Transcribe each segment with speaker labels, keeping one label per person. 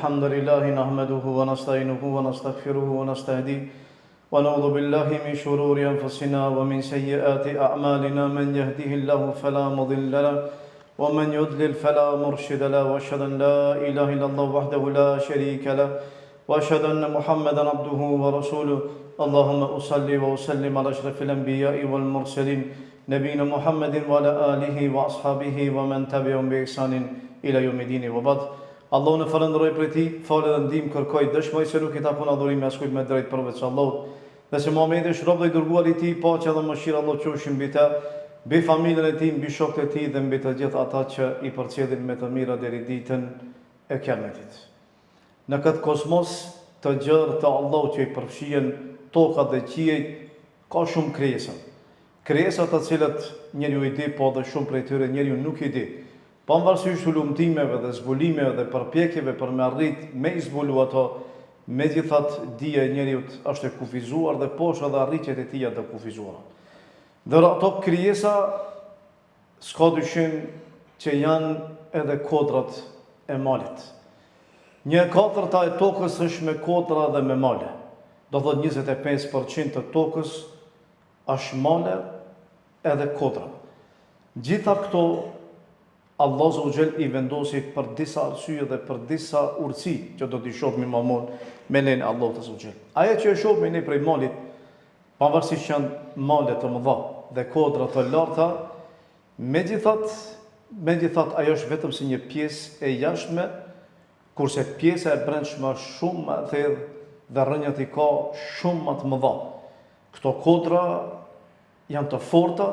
Speaker 1: الحمد لله نحمده ونستعينه ونستغفره ونستهديه ونعوذ بالله من شرور أنفسنا ومن سيئات أعمالنا من يهده الله فلا مضل له ومن يضلل فلا مرشد له وأشهد أن لا إله إلا الله وحده لا شريك له وأشهد أن محمدا عبده ورسوله اللهم أصلي وأسلم على أشرف الأنبياء والمرسلين نبينا محمد وعلى آله وأصحابه ومن تبعهم بإحسان إلى يوم الدين وبعد. Allahu në falënderoj për ti, falë dhe ndihmë kërkoj, dëshmoj se nuk i takon adhurimi askujt me drejt përveç Allahut, dhe se Muhamedi është rob dhe i dërguar i tij, paqja dhe mëshira Allahu qofshin mbi të, mbi familjen e tij, mbi shokët e tij dhe mbi të gjithë ata që i përcjellin me të mira deri ditën e Kiametit. Në këtë kosmos të gjerë të Allahut që i përfshihen tokat dhe qiejt, ka shumë krijesa. Krijesa të cilët njeriu i di, po dhe shumë prej tyre njeriu nuk i di. Pavarësisht hulumtimeve dhe zbulimeve dhe përpjekjeve për me arrit me i zbulu ato, megjithatë dija e njeriu është e kufizuar dhe poshtë edhe arritjet e tija të kufizuara. Dhe ato krijesa s'ka dyshim që janë edhe kodrat e malit. 1/4 e tokës është me kodra dhe me male. Do thot 25% të tokës është male edhe kodra. Gjitha këto Allah Zogjel i vendosi për disa arsye dhe për disa urtësi që do t'i shohim më vonë me lenin Allah të Zogjel. Ajo që e shohim ne prej malit, pavarësisht që janë male të mëdha dhe kodra të larta, megjithatë ajo është vetëm si një pjesë e jashtme, kurse pjesa e brendshme është shumë më e thellë dhe rrënjët i ka shumë më të mëdha. Këto kodra janë të forta,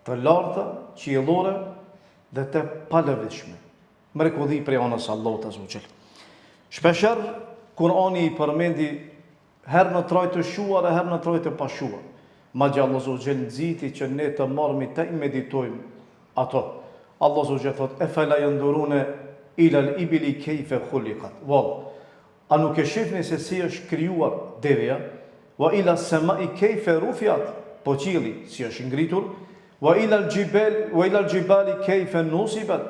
Speaker 1: të larta, qiellore dhe të palëvizshme. Mrekulli prej anës Allahut Azza wa Jall. Shpeshherë Kurani i përmendi herë në trajt të shuar e herë në trajt të pashuar. Madje Allah Azza wa Jall nxiti që ne të marrëmi të meditojmë ato. Allah Azza wa Jall thotë: "Efala yanduruna ila al-ibli kayfa khuliqat." A nuk e shihni se si është krijuar devja? Wa ila as-sama'i kayfa rufiat, po qielli si është ngritur? Wa ila al-jibali kayfa nusibat,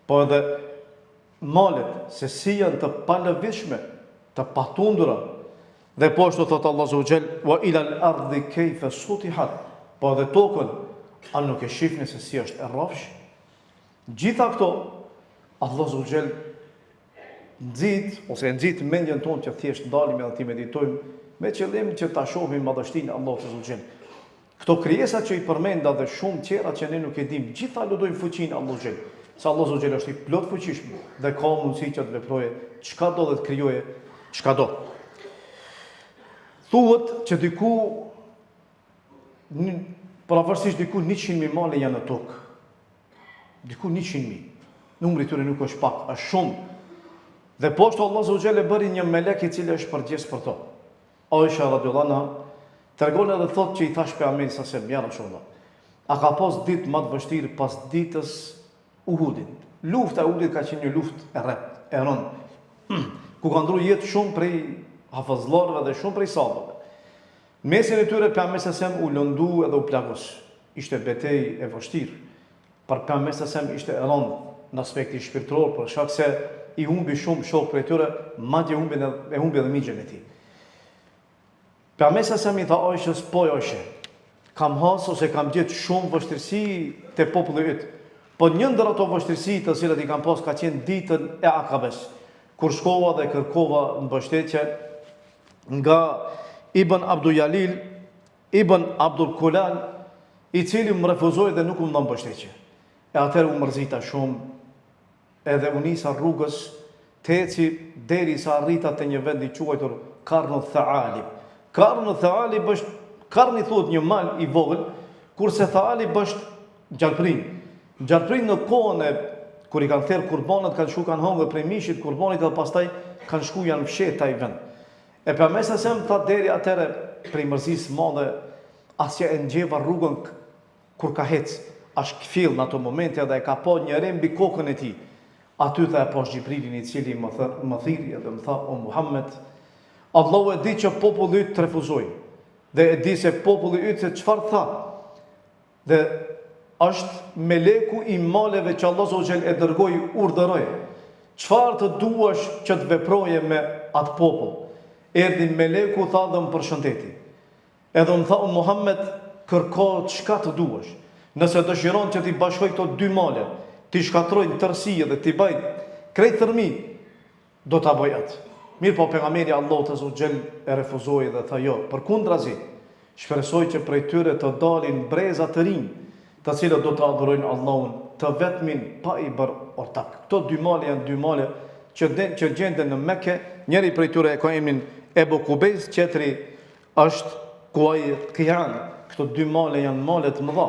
Speaker 1: po edhe malet se si janë të palëvizshme, të patundura. Dhe poshtë thot Allah Azza wa Jall: wa ila al-ardi kayfa sutihat, po edhe tokën a nuk e shihni se si është e rrafsh? Gjitha këto Allah Azza wa Jall nxit mendjen tonë që thjesht ndalim edhe ti meditojmë me qëllim që ta shohim madhështinë e Allahut Azza wa Jall. Këto krijesa që i përmenda dhe shumë tjera që ne nuk e dim, gjitha ludojnë fuqinë Allahu Xhel. Sa Allahu Xhel është i plot fuqishëm dhe ka mundësi që të veprojë çka do dhe të krijoje çka do. Thuhet që diku pavarësisht diku 100.000 male janë në tokë. Diku 100.000. Numri i tyre nuk është pak, është shumë. Dhe poshtë Allahu Xhel e bëri një melek i cili është përgjegjës për to. Aisha radhiyallahu anha tregon edhe thot që i thash pejgamberit sa se ja Rasulullah, a ka pas ditë më të vështirë pas ditës Uhudit? Lufta e Uhudit ka qenë një luftë e rëndë, ku ka ndruar jetë shumë prej hafazllarëve dhe shumë prej sahabëve. Mesin e tyre pejgamberi sa u lëndu edhe u plagos. Ishte betejë e vështirë. Për pejgamberin sa ishte e rëndë në aspektin shpirtëror, për shkak se i humbi shumë shok prej tyre, madje humbi edhe miqën e tij. Pejgamberi sa i tha Aishës: "Po Aishë, kam hasë ose kam gjetë shumë vështirësi te populli yt. Po një ndër ato vështirësi të cilat i kam pas ka qenë ditën e Akabes, kur shkova dhe kërkova mbështetje nga Ibn Abdul Jalil, Ibn Abdul Kulal, i cili më refuzoi dhe nuk më dha mbështetje. E atëherë u mërzita shumë, edhe u nisa rrugës të eci derisa arrita te një vend i quajtur Qarnu Thaalib. Qarnu Thaalib është, Qarni thuhet një mal i vogël, kurse Thaalib është gjalprin. Gjalprin në kohën e kur i kanë thirrë kurbanët, kanë shku kanë hëngër prej mishit kurbanit dhe pastaj kanë shku janë fshehtë ai vend. E pejgamberi sa tha deri atëre prej mërzisë madhe, asja e ngjeva rrugën kur ka hec, as kfill në ato momente dhe e ka pa një rem mbi kokën e tij. Aty tha e pas Xhibrilin i cili më thirrri dhe më tha: "O Muhammed, Allahu e di që populli yt të refuzoi dhe e di se populli yt se çfarë tha. Dhe është meleku i maleve që Allah Zogjel e dërgoi urdhëroi Çfarë të duash që të veproje me atë popull? Erdhi meleku, tha dhe më përshëndeti. Edhe më tha, o Muhammed, kërko çka të duash. Nëse dëshiron që ti bashkoj këto dy male, ti shkatroj në tërësi dhe ti baj krejt thërmi, do ta bëj atë. Mirë po pejgamberi Allahut azza wa xal e refuzoi dhe tha jo, përkundrazi, shpresoj që prej tyre të dalin breza të rinj, të cilët do të adhurojnë Allahun të vetmin pa i bërë ortak. Këto dy male janë dy male që gjenden në Mekke, njëri prej tyre e ka emrin Ebu Kubejs, tjetri është Kuajt Kian. Këto dy male janë male të mëdha.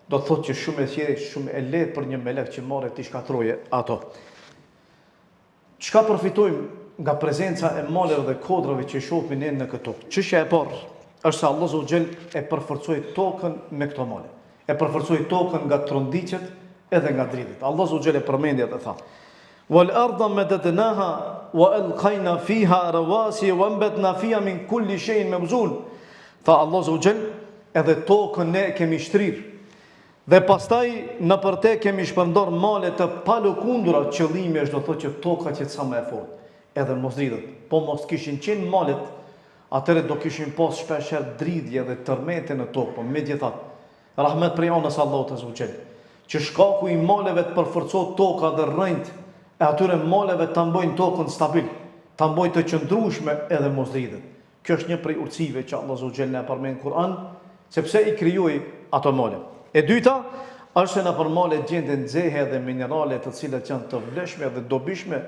Speaker 1: Do të thotë që shumë e thjeshtë, shumë e lehtë për një melek që marrë të shkatroje ato. Çka përfitojmë nga prezenca e maleve dhe kodrave që shohim ne në këto? Çështja e parë është se Allahu xhel e përforcoi tokën me këto male. E përforcoi tokën nga trondiqet edhe nga dridhjet. Allahu xhel e përmendi atë tha: "Wal arda madadnaha wa alqayna fiha rawasi wa anbatna fiha min kulli shay'in mawzun." Tha Allahu xhel, edhe tokën ne kemi shtrirë. Dhe pastaj në përte kemi shpërndar male të palukundura. Qëllimi është do të thotë që toka që sa më e fortë, edhe mos dridhet. Po mos kishin qenë malet, atëre do kishin pas shpeshherë dridhje dhe tërmete në tokë. Po megjithatë, rahmet prej anës Allahut azza wa xal, që shkaku i maleve të përforcohet toka dhe rrënjt e atyre maleve ta mbojnë tokën stabil, ta mbojnë të qëndrueshme edhe mos dridhet. Kjo është një prej urtësive që Allahu azza wa xal na përmend në Kur'an, sepse i krijoi ato male. E dyta është se në për male gjenden nxehe dhe minerale të cilat janë të vlefshme dhe dobishme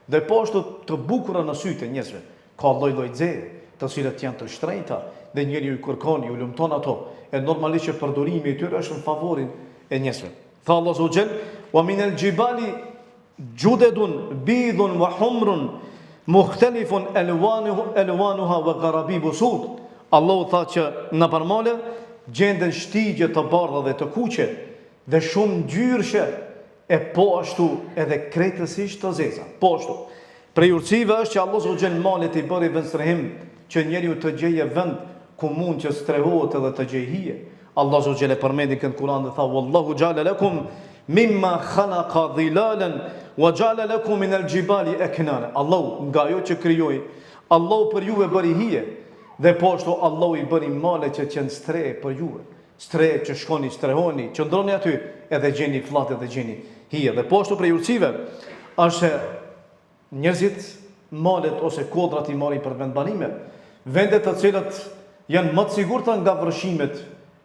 Speaker 1: dhe po ashtu të bukura në sytë e njerëzve. Ka lloj-lloj nxehe të cilat janë të shtrenjta dhe njeriu i kërkon, i lumton ato. E normalisht që përdorimi i tyre është në favorin e njerëzve. Tha Allahu xhel: "Wa min al-jibali judadun bidun wa humrun mukhtalifun alwanuha wa gharabibu sud." Allahu tha që në për male gjenden shtigje të bardha dhe të kuqe dhe shumë ngjyrshe e po ashtu edhe krejtësisht të zeza. Po ashtu. Prej urtësive është që Allahu subhanahu wa taala malet i bëri vendstrehim që njeriu të gjeje vend ku mund që strehohet edhe të gjejë hije. Allahu subhanahu wa taala përmendi në Kur'an dhe tha: "Wallahu ja'ala lakum mimma khalaqa dhilalan wa ja'ala lakum min al-jibali aknana." Allahu nga ajo që krijoi, Allahu për juve bëri hije. Dhe po ashtu Allahu i bëri male që qenë stre për juve. Stre që shkoni, strehoni, qëndroni aty edhe gjeni fllatë edhe gjeni hije. Dhe po ashtu prej urtësive është se njerëzit malet ose kodrat i marrin për vendbanime, vende të cilat janë më të sigurta nga vërshimet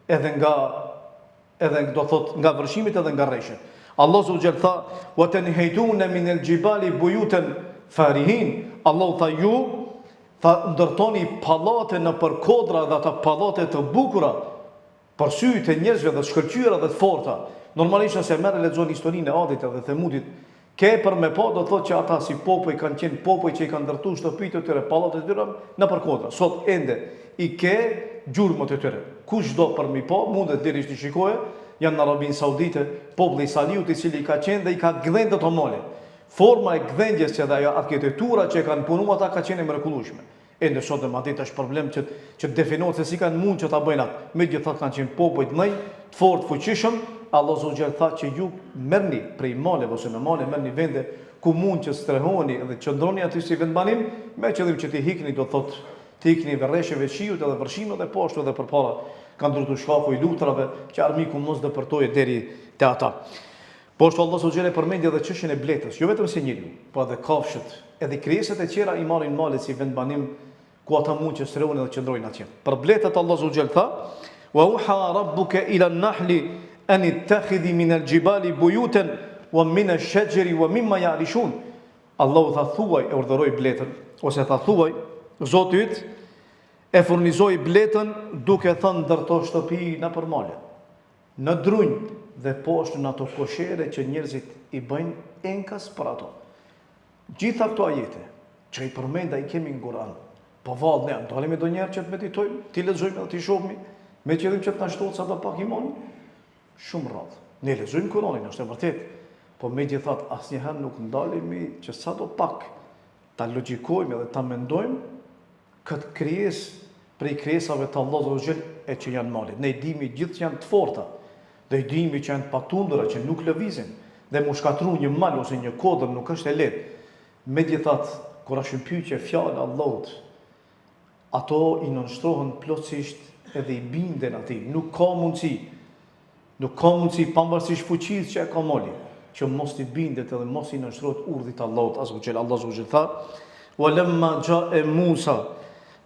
Speaker 1: edhe do thot nga vërshimet edhe nga rreshtet. Allahu subhanahu tha: "Wa tanhaytuna min al-jibali buyutan farihin." Allahu tha ju tha ndërtoni pallate në për kodra dhe ata pallate të bukura për sy të njerëzve dhe shkëlqyera dhe të forta. Normalisht nëse merr lexon historinë e Adit dhe Themudit, ke për me pa do thotë që ata si popoj kanë qenë popoj që i kanë ndërtuar shtëpitë e tyre, pallatet e tyre në për kodra. Sot ende i ke gjurmët e tyre. Kush do për mi pa mundet deri të shikoje, janë në Arabinë Saudite, populli i Saliut i cili ka qenë dhe i ka gdhendë ato male. Forma e gdhendjes që dhe ajo arkitektura që kanë punuar ata ka qenë e mrekullueshme. Ende sot më atë është problem që definohet se si kanë mund që ta bëjnë atë. Megjithatë kanë qenë popoj të mëj, të fortë, fuqishëm. Allahu subhanahu tha që ju merrni prej maleve ose me male merrni vende ku mund që strehoni dhe qëndroni aty si vendbanim, me qëllim që ti hikni do thotë ti hikni rresheve shiut edhe vërshimit dhe po ashtu edhe përpara kanë ndërtuar shkaku i lutrave që armiku mos dëpërtojë deri te ata. Po ashtu Allahu subhanahu përmendi edhe çështjen e bletës, jo vetëm se njeriu, po edhe kafshët, edhe krijesat e tjera i marrin malet si vendbanim ku ata mund që strehoni dhe qëndrojnë atje. Për bletët Allahu subhanahu tha: "Wa uha rabbuka ila an-nahli an ittakhidhi min al-jibali buyutan wa min ash-shajari wa mimma ya'rishun." Allahu tha thuaj e urdhëroi bletën ose tha thuaj Zoti yt e furnizoi bletën duke thënë ndërto shtëpi në për male, në drunj dhe poshtë në ato koshere që njerëzit i bëjnë enkas për ato. Gjitha këto ajete që i përmenda i kemi në Kur'an, po vallë ne dalemi do njerë që të meditojmë, ti lexojmë dhe ti shohmi, me qëllim që të na shtohet sa do pak imani, shumë rradh. Ne lexojmë Kur'anin, është e vërtet, po megjithatë asnjëherë nuk ndalemi që sa do pak ta logjikojmë dhe ta mendojmë këtë krijesë prej krijesave të Allahut e që janë malet. Ne i dimi gjithë që janë të forta, dhe i dimi që janë patundura që nuk lëvizin, dhe mu shkatru një mal ose një kodër nuk është e lehtë. Megjithatë, kur është në pyetje fjalë Allahut, ato i nënshtrohen plotësisht edhe i binden atij. Nuk ka mundësi pavarësisht fuqisë që e ka mali, që mos i bindet edhe mos i nënshtrohet urdhit të Allahut azza wa jall. Allah azza wa jall tha: "Walamma ja'a Musa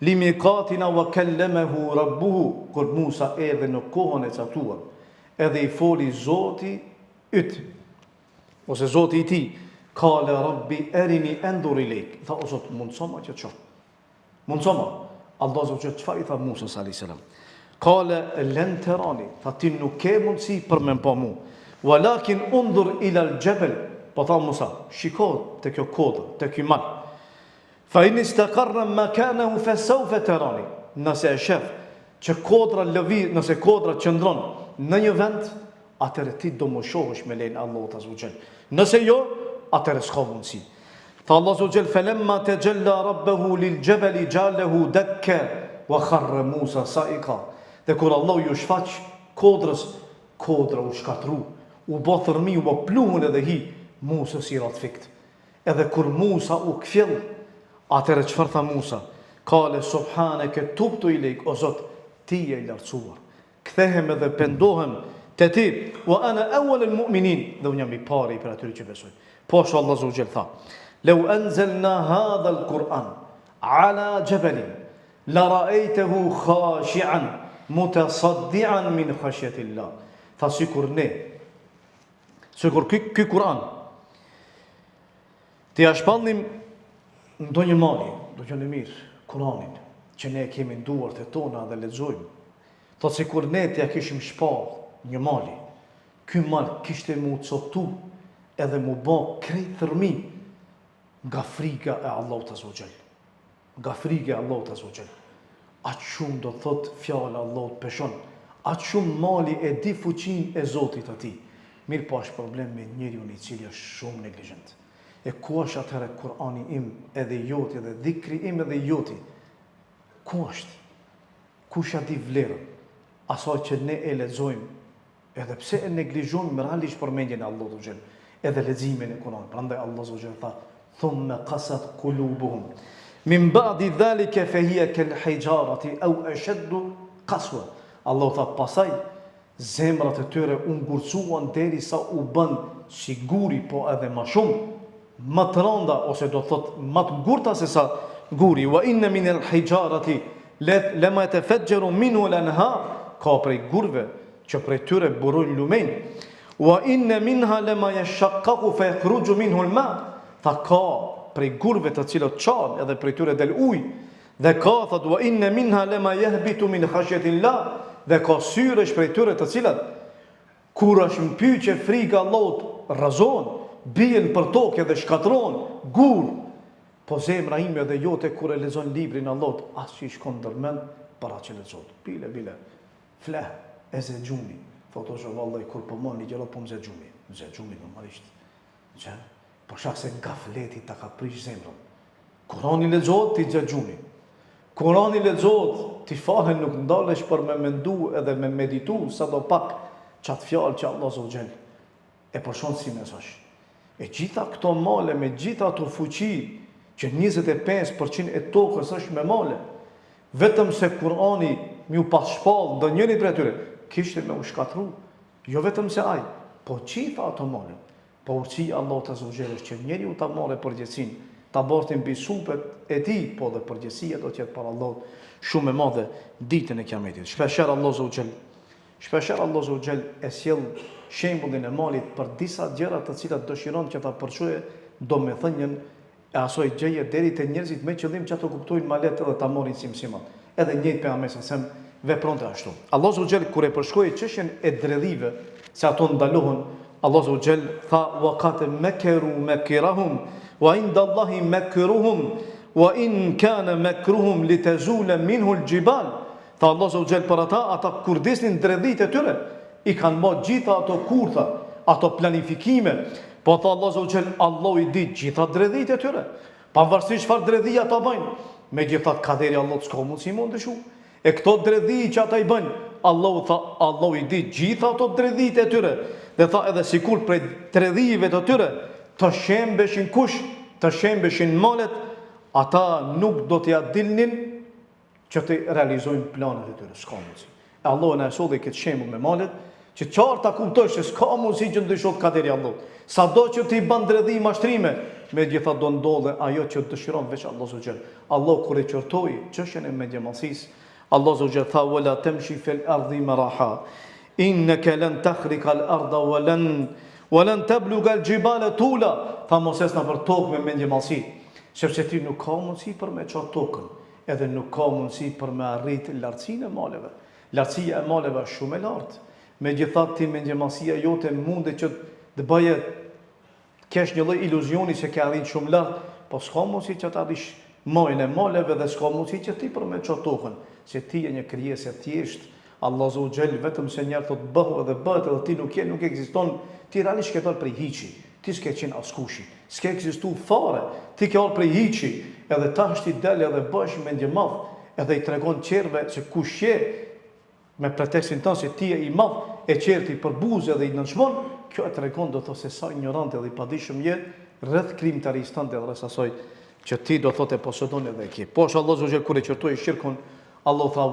Speaker 1: limiqatina wa kallamahu rabbuhu", kur Musa erdhi në kohën e caktuar, edhe i foli Zoti yt, ose Zoti I tij, "Qala rabbi arini andur ilayk", tha o Zot, mundsoma që të shoh. Mundsoma. Allah azza wa jall çfarë I tha Musa alayhis salam? Qala lan tarani, tha ti nuk ke mundësi për me pa mu. Walakin undur ila al-jabal, po tha Musa, shiko te kjo kodër, te ky mal. Fa in istaqarra makanahu fa sawfa tarani. Nëse e shef që kodra lëviz, nëse kodra qëndron në një vend, atëherë ti do më shohësh me lejen Allahut azza wa jall. Nëse jo, atëherë s'ka mundësi. Tha Allah azza wa jall: "Falamma tajalla rabbuhu lil-jabali ja'alahu dakka wa kharra Musa sa'iqa." Dhe kur Allah ju shfaq kodrës, kodra u shkatru, u bë thërmi, u bë pluhun edhe hi, Musa si rat fikt. Edhe kur Musa u kthjell, atëherë çfarë tha Musa? Qale subhanaka tubtu ilayk, o Zot, ti je I lartësuar. Kthehem edhe pendohem te ti, wa ana awwal al-mu'minin, dhe unë jam I pari për atyre që besojnë. Po ashtu Allah azza wa jall tha: "Law anzalna hadha al-Qur'an ala jabalin la ra'aytahu khashi'an mutasaddian min khashyatillah." Tha sikur ky Kur'an ti ja shpallnim ndonjë mali, do të qenë mirë, Kur'anin, që ne kemi në duart e tona dhe lexojmë. Thot sikur ne t'ja kishim shpall një mali, ky mal kishte mu cotu edhe mu bë krejt thërmi nga frika e Allahut azza wa jall. Nga frika e Allahut azza wa jall. Aq shumë do thot fjala Allahut peshon. Aq shumë mali e di fuqinë e Zotit atij. Mirë po është problem me njeriu I cili është shumë neglizhent. E ku është atëherë Kur'ani im edhe joti dhe dhikri im edhe joti? Ku është? Kush ja di vlerën? Asaj që ne e lexojmë, edhe pse e neglizhojmë me realisht përmendjen e Allahut xhel, edhe leximin e Kur'anit. Prandaj Allah xhel tha: "Thumma qasat qulubuhum min ba'di dhalika fa hiya kal hijarati aw ashaddu qaswa." Allah tha pasaj zemrat e tyre u ngurcuan derisa u bën siguri, po edhe më shumë, më të rënda, ose do thot më të ngurta se sa guri. Wa inna min al-hijarati lama yatafajjaru minhu al-anhar, ka prej gurve që prej tyre burojnë lumen. Wa inna minha lama yashaqqaqu fa yakhruju minhu al-ma, tha ka prej gurve të cilët çan edhe prej tyre del ujë. Dhe ka thot wa inna minha lama yahbitu min khashyatillah, dhe ka syresh prej tyre të cilat kur është në pyetje frika Allahut rrezon, bien për tokë dhe shkatron gur. Po zemra ime dhe jote kur e lexon librin Allahut, as që I shkon ndërmend para që lexon. Bile fleh e ze xhumi. Thotë se vallahi kur po mund një gjëra po më ze xhumi normalisht. Që po shak se gafleti ta ka prish zemrën. Kurani lexohet ti ze xhumi. Kurani lexohet ti falen nuk ndalesh për me mendu edhe me meditu sa do pak qatë fjalë që Allah azza wa jall e përshon si mesazh. E gjitha këto male me gjitha ato fuqi që 25% e tokës është me male, vetëm se Kurani m'ju pas shpall ndonjëri prej tyre kishte me u shkatru, jo vetëm se ai, po gjitha ato male. Po urtësia Allahut azza wa jall që njeriu ta marrë përgjegjësinë, ta bortin mbi supet e tij, po dhe përgjegjësia do të jetë për Allahut shumë e madhe ditën e Kiametit. Shpeshherë Allah azza wa jall e sjell shembullin e malit për disa gjëra të cilat dëshiron që ta përçojë domethënien e asoj gjëje deri te njerëzit me qëllim që ato kuptojnë malet edhe ta marrin si mësimat. Edhe njëjtë pejgamberi sem vepronte ashtu. Allah azza wa jall kur e përshkroi çështjen e dredhive, se ato ndalohën, Allah azza wa jall tha wa qad makaru makrahum wa inda Allahi makruhum wa in kana makruhum litazula minhu al-jibal. Tha Allah azza wa jall për ata kur disnin dredhit e tyre, I kanë bërë gjitha ato kurtha, ato planifikime, po tha Allah azza wa jall, Allah I di gjitha dredhit e tyre. Pavarësisht çfarë dredhia ata bëjnë, megjithatë kaderi Allahut s'ka mundësi mund të shu. E këto dredhi që ata I bëjnë, Allah I di gjitha ato dredhit e tyre. Dhe tha edhe sikur prej dredhive të tyre të shembeshin kush të shembeshin malet, ata nuk do t'ja dilnin që të realizojnë planet e tyre, s'ka mundësi. E Allah në esodhe këtë shembull me malet, që qartë ta kuptoj që s'ka mundësi që ndryshot kaderi Allah. Sa do që t'i bandredhi mashtrime, me gjitha do ndodhe ajo që dëshiron veç Allah Zogjel. Allah kur e qërtoi çështjen e mendjemallësisë, Allah Zogjel tha wala tamshi fil ardi maraha innaka lan takhriqa al arda walan tabluga al jibala tula. Tha Moses na për tokë me mendjemallësi, sepse ti nuk ka mundësi për me çon tokën, edhe nuk ka mundësi për me arrit lartësinë e maleve. Lartësia e maleve është shumë e lartë. Megjithatë ti mendjemallësia jote mundet që të bëje kesh një lloj iluzioni se ke arrit shumë lart, po s'ka mundësi që të arrish majën e maleve dhe s'ka mundësi që ti për me çon tokën, se ti je një krijesë e thjeshtë. Allah Zogjel vetëm se njerë thot bëhu edhe bëhet edhe ti nuk ekziston, ti realisht ke dalë prej hiçi, ti s'ke qenë askushi, s'ke ekzistu fare, ti ke dalë prej hiçi, edhe tash ti del edhe bësh mendje madh, edhe i tregon qerve se kush je, me pretekstin tënë se ti je i madh, e qerti për buzë edhe i nënçmon, kjo e tregon do thot se sa ignorant edhe i padijshëm je rreth krimtarisë tënde dhe rreth asaj që ti do thotë posëdon edhe ke. Po Allah Zogjel kur e qortoi shirkun, Allah tha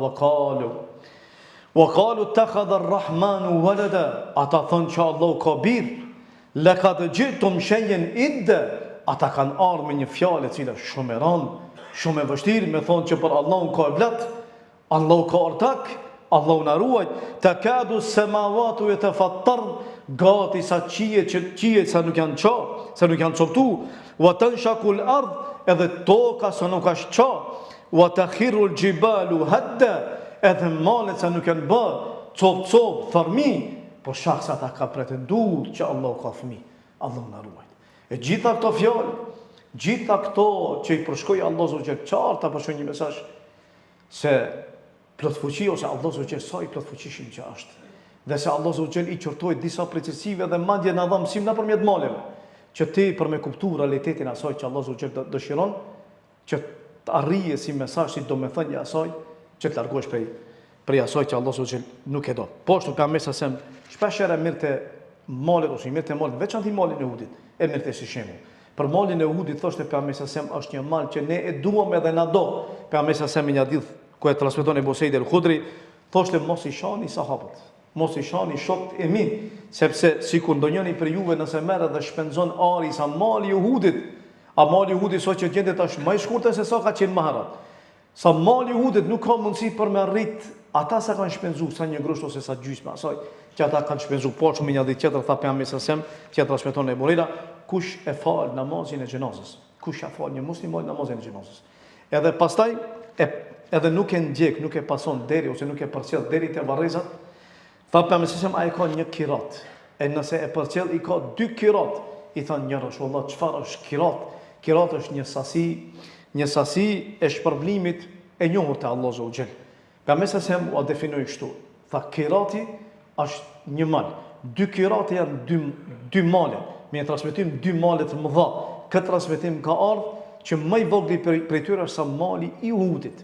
Speaker 1: wa qalu ittakhadha ar-rahmanu walada. Ata thonë që Allah ka birë, laqad ji'tum shay'an idda. Ata kanë ardhur me një fjalë e cila shumë e rëndë, shumë e vështirë, me thonë që për Allahun ka vlat, Allahu ka ortak, Allahu na ruaj, takadu as-samawati yatafattarn, gati sa qijet sa nuk janë qa, sa nuk janë coptu, wa tanshaku al-ard, edhe toka sa nuk është qa, wa takhiru al-jibalu hadda, edhe malet sa nuk janë bë, cop, thërmi, por shaksa ta ka pretenduar që Allah ka fëmi, Allah na ruaj. E gjitha këto fjalë, gjitha këto që i përshkoi Allah Zogjel qartë ta përshkoi një mesazh se plot fuqi ose Allah Zogjel sa i plot fuqishëm që është. Dhe se Allah Zogjel i qortoi disa precisive dhe madje na dha mësim nëpërmjet maleve, që ti për me kuptuar realitetin e asaj që Allah Zogjel dëshiron, që të arrije si mesazh, si domethënie asaj, që të largohesh prej asaj që Allah Zogjel nuk e do. Po ashtu ka mesa sem shpeshherë mirë malet ose mirë të malet, veçanti malin e Uhudit, e mirë të si shembull. Për malin e Uhudit thoshte pejgamberi sem është një mal që ne e duam edhe na do. Pejgamberi sem një hadith ku e transmeton Ebu Sejid el-Khudri, thoshte mos i shani sahabët, mos i shani shokët e mi, sepse sikur ndonjëri për juve nëse merret dhe shpenzon ari sa mali i Uhudit, a mali i Uhudit sot që gjendet tash më i shkurtër se sa ka qenë më herët. Sa mali i Uhudit nuk ka mundësi për me arrit ata sa kanë shpenzu sa një grosht ose sa gjysmë asaj që ata kanë shpenzu. Po shumë një ditë tjetër tha pejgamberi sem, që transmeton e Buhariu, kush e fal namazin e xhenazës, kush e fal një musliman namazin e xhenazës. Edhe pastaj edhe nuk e ndjek, nuk e pason deri ose nuk e përcjell deri te varrezat, tha pejgamberi sem ai ka një kirat. E nëse e përcjell i ka 2 kirat. I than një Rasulullah, çfarë është kirat? Kirat është një sasi e shpërblimit e njohur te Allah Zogjel. Pejgamberi sem u definoi kështu. Tha kirati është një mal. 2 kirate janë 2 male. Me transmetim 2 male të mëdha. Këtë transmetim ka ardhur që më i vogël prej tyre është sa mali i Uhudit.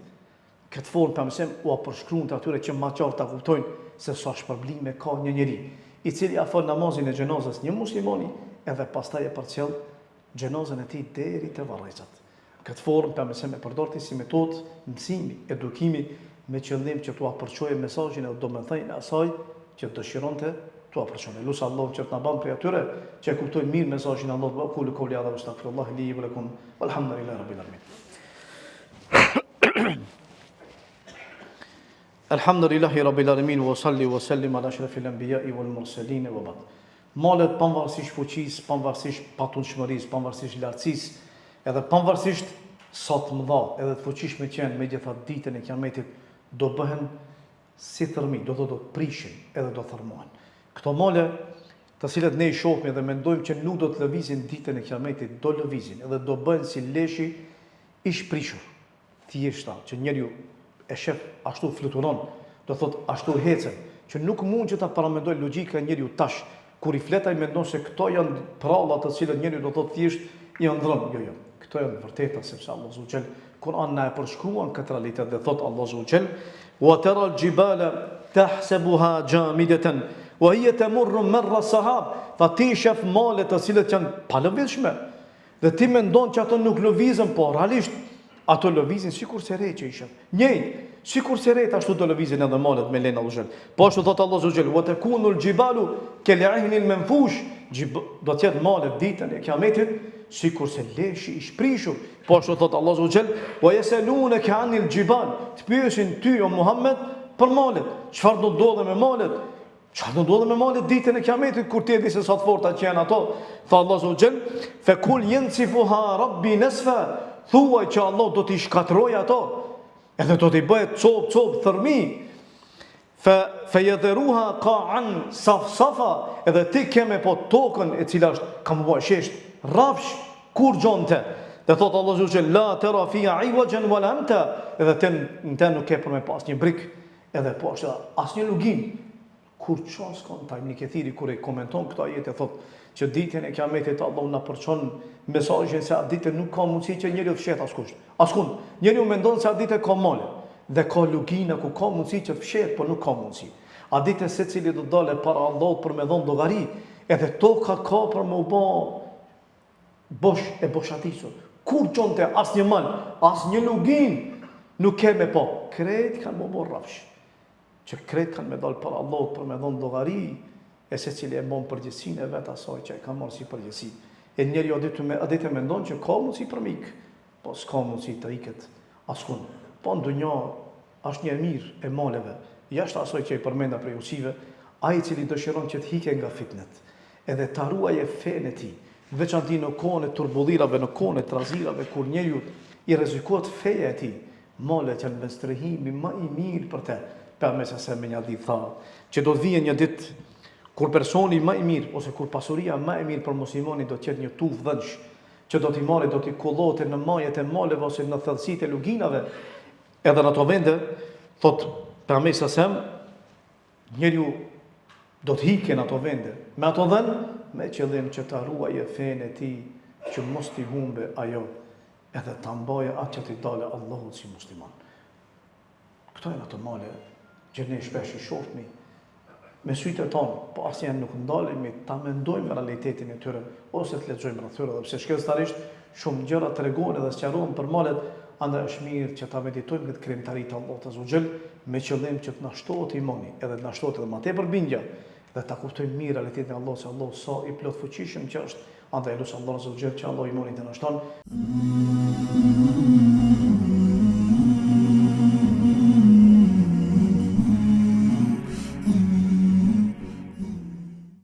Speaker 1: Këtë formë pejgamberi sem u përshkruan atyre që më qartë ta kuptojnë se sa shpërblime ka një njeri, i cili ia fal namazin e xhenazës një muslimani, edhe pastaj e përcjell xhenazën e tij deri te varrezat. Këtë formë pejgamberi sem e përdorti si metodë mësimi, edukimi, me qëllim që t'ua përçojë mesazhin e domethëninë e asaj që dëshironte t'ua përçojë. Lutë Allahu që të na bën prej atyre që e kuptojnë mirë mesazhin e Allahut. Qul qawli hadha wastaghfirullah li wa lakum walhamdulillahi rabbil alamin. Alhamdulillahi rabbil alamin wa salli wa sallim ala ashrafil anbiya'i wal mursalin wa ba'd. Malet pavarësisht fuqisë, pavarësisht patundshmërisë, pavarësisht lartësisë, edhe pavarësisht sa të mëdha, edhe të fuqishme qenë megjithatë ditën e Kiametit, do bëhen si thërmi, do të prishin, edhe do thërmohen. Këto male, të cilat ne i shohim dhe mendojmë që nuk do të lëvizin ditën e Kiametit, do lëvizin, edhe do bëhen si leshi i shprishur, thjeshta, që njeriu e shef ashtu fluturon, do thot ashtu hecen, që nuk mund që ta paramendoj logjika e njeriu tash, kur i flet ai mendon se këto janë pralla të cilat njeriu do thot thjesht i ëndrron. Jo. Këto janë vërteta sepse Allah Zogjel Kur'an na e përshkruan këtë realitet dhe thot Allah Zogjel wa tara al-jibala tahsabuha jamidatan wa hiya tamurru marra sahab. Fa ti shef malet të cilët janë pa lëvizshme, Dhe ti mendon që ato nuk lëvizën, po realisht ato lëvizin sikur se re që ishin. Njëjtë, sikur se re ashtu do lëvizin edhe malet me lenë Allahu. Po ashtu thot Allahu Azza wa Jalla, "Wa takunu al-jibalu kal'ihni al-manfush", do të jetë malet ditën e Kiametit sikur se leshi i shprishur. Po ashtu thot Allahu Azza wa Jalla, "Wa yasalunaka 'anil jibal", të pyesin ty o Muhammed për malet. Çfarë do ndodhe me malet? Çfarë do ndodhe me malet ditën e Kiametit kur ti e di se sa të forta që janë ato? Tha Allahu Azza wa Jalla, "Fa kul yansifuha rabbi nasfa", thuaj që Allah do t'i shkatroj ato, edhe do t'i bëhet cop thërmi. Fa yadhruha qa'an safsafa, edhe ti keme po tokën e cila është ka më bëj shesht, rrafsh kur gjonte. Dhe thot Allahu Azza wa Jalla, "La tara fiha 'iwajan wala amta", edhe ten nuk ke për me pas një brik, edhe po ashtu asnjë lugim. Kur çon s'kon ta Ibn Kathiri kur e komenton këtë ajet thot që ditën e Kiametit Allahu na përçon mesazhin se atë ditë nuk ka mundësi që njeriu të fshet askush. Askund. Njeriu mendon se atë ditë ka male dhe ka lugina ku ka mundësi që të fshet, por nuk ka mundësi. A ditë secili do dalë para Allahut për me dhon llogari, edhe toka ka për më u bë bosh e boshatisur. Kur çonte asnjë mal, asnjë lugin nuk keme po. Kret kanë më bë rrafsh. Që kretë kanë me dalë për Allah, për me dhonë llogari, e se cili e mon përgjësinë e vetë asaj që e ka marrë si përgjësi. E njeri adit e mendon që ka mundësi për mik, po s'ka mundësi të iket askun. Po në dunja është një mirë e maleve, jashtë asaj që i përmenda prej usive, ai cili dëshiron që të hike nga fitnet, edhe të ruaje fenë e tij, veçanti në kohën e turbullirave, në kohën e trazirave, kur njeriu i rrezikohet feja e tij, malet janë vendstrehimi më i mirë për të. Për me se me një ditë tha, që do të vijë një ditë kur personi më i mirë, ose kur pasuria më e mirë për muslimoni do të jetë një tuf dhënsh, që do t'i marrë, do t'i kollote në majet e maleve, ose në thellësitë e luginave, edhe në ato vende, thot për me se njeriu do të hike në ato vende, me ato dhenë, me qëllim që ta ruaje fenë e tij, që mos t'i humbe ajo, edhe ta mbaje atë që t'i dale Allahut si musliman. Këto janë ato male që ne shpesh i shohmi me sytë tonë, po asnjëherë nuk ndalemi ta mendojmë realitetin e tyre ose të lexojmë rreth tyre, sepse shkencëtarisht shumë gjëra tregojnë edhe sqarojnë për malet, andaj është mirë që ta meditojmë këtë krijimtari të Allahut Azza wa Jall me qëllim që të na shtohet imani, edhe të na shtohet edhe më tepër bindja, dhe ta kuptojmë mirë realitetin e Allahut, se Allahu sa i plot fuqishëm që është, andaj lutem Allahun Azza wa Jall që Allah imanin të na shton.